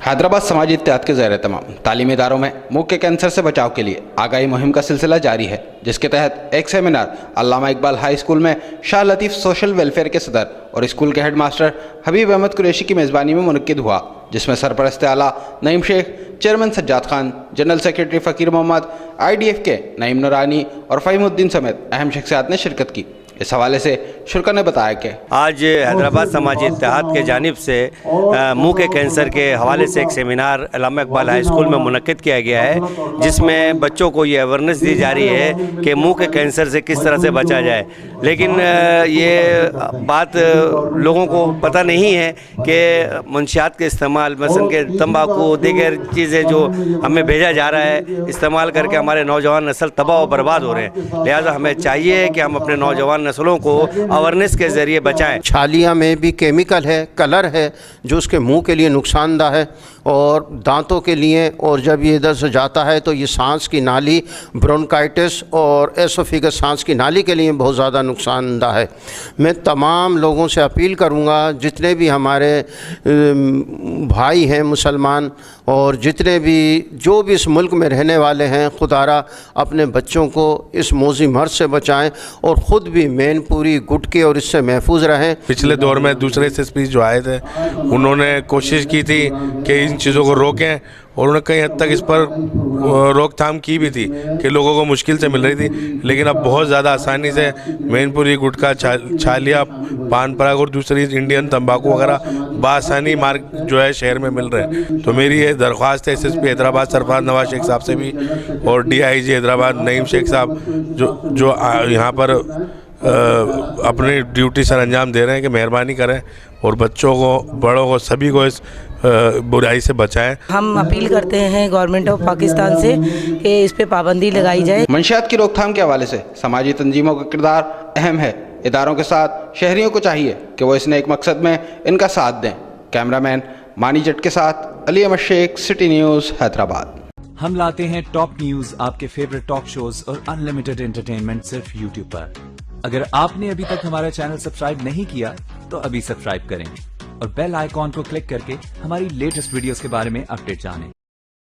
حیدرآباد سماجی اتحاد کے زیر اہتمام تعلیمی اداروں میں منہ کے کینسر سے بچاؤ کے لیے آگاہی مہم کا سلسلہ جاری ہے، جس کے تحت ایک سیمینار علامہ اقبال ہائی اسکول میں شاہ لطیف سوشل ویلفیئر کے صدر اور اسکول کے ہیڈ ماسٹر حبیب احمد قریشی کی میزبانی میں منعقد ہوا، جس میں سرپرست اعلیٰ نعیم شیخ، chairman Sajjad Khan, general secretary فقیر محمد، IDF کے نعیم نورانی اور فہیم الدین سمیت اہم شخصیات نے شرکت کی۔ اس حوالے سے شرکا نے بتایا کہ آج حیدرآباد سماجی اتحاد کی جانب سے منہ کے کینسر کے حوالے سے ایک سیمینار علامہ اقبال ہائی اسکول میں منعقد کیا گیا ہے، جس میں بچوں کو یہ اویئرنیس دی جا رہی ہے کہ منہ کے کینسر سے کس طرح سے بچا جائے، لیکن یہ بات لوگوں کو پتہ نہیں ہے کہ منشیات کے استعمال مثلا کہ تمباکو دیگر چیزیں جو ہمیں بھیجا جا رہا ہے استعمال کر کے ہمارے نوجوان نسل تباہ و برباد ہو رہے ہیں، لہٰذا ہمیں چاہیے کہ ہم اپنے نوجوان نسلوں کو اویرنیس کے ذریعے بچائیں۔ چھالیاں میں بھی کیمیکل ہے، کلر ہے جو اس کے منہ کے لیے نقصان دہ ہے اور دانتوں کے لیے، اور جب یہ ادھر سے جاتا ہے تو یہ سانس کی نالی، برونکائٹس اور ایسوفیگس سانس کی نالی کے لیے بہت زیادہ نقصان دہ ہے۔ میں تمام لوگوں سے اپیل کروں گا، جتنے بھی ہمارے بھائی ہیں مسلمان اور جتنے بھی جو بھی اس ملک میں رہنے والے ہیں، خدارا اپنے بچوں کو اس موذی مرض سے بچائیں اور خود بھی مین پوری گٹکے اور اس سے محفوظ رہیں۔ پچھلے دور میں دوسرے SSP جو آئے تھے انہوں نے کوشش کی تھی کہ ان چیزوں کو روکیں، اور انہوں نے کئی حد تک اس پر روک تھام کی بھی تھی کہ لوگوں کو مشکل سے مل رہی تھی، لیکن اب بہت زیادہ آسانی سے مین پوری گٹکا، چھالیا، پان پراگ اور دوسری انڈین تمباکو وغیرہ بآسانی جو ہے شہر میں مل رہے ہیں۔ تو میری یہ درخواست ہے SSP حیدرآباد سرفراز نواز شیخ صاحب سے بھی اور DIG حیدرآباد نعیم شیخ صاحب جو یہاں پر اپنی ڈیوٹی سر انجام دے رہے ہیں کہ مہربانی کریں اور بچوں کو، بڑوں کو، سبھی کو اس برائی سے بچائیں۔ ہم اپیل کرتے ہیں گورنمنٹ آف پاکستان سے کہ اس پہ پابندی لگائی جائے۔ منشیات کی روک تھام کے حوالے سے سماجی تنظیموں کا کردار اہم ہے۔ اداروں کے ساتھ شہریوں کو چاہیے کہ وہ اس نیک مقصد میں ان کا ساتھ دیں۔ کیمرہ مین مانی جٹ کے ساتھ علی احمد شیخ، سٹی نیوز، حیدرآباد۔ ہم لاتے ہیں ٹاپ نیوز، آپ کے فیورٹ ٹاک شوز اور انلمیٹڈ انٹرٹینمنٹ صرف YouTube پر۔ اگر آپ نے ابھی تک ہمارا چینل سبسکرائب نہیں کیا تو ابھی سبسکرائب کریں اور بیل آئیکن کو کلک کر کے ہماری لیٹسٹ ویڈیوز کے بارے میں اپڈیٹ جانیں۔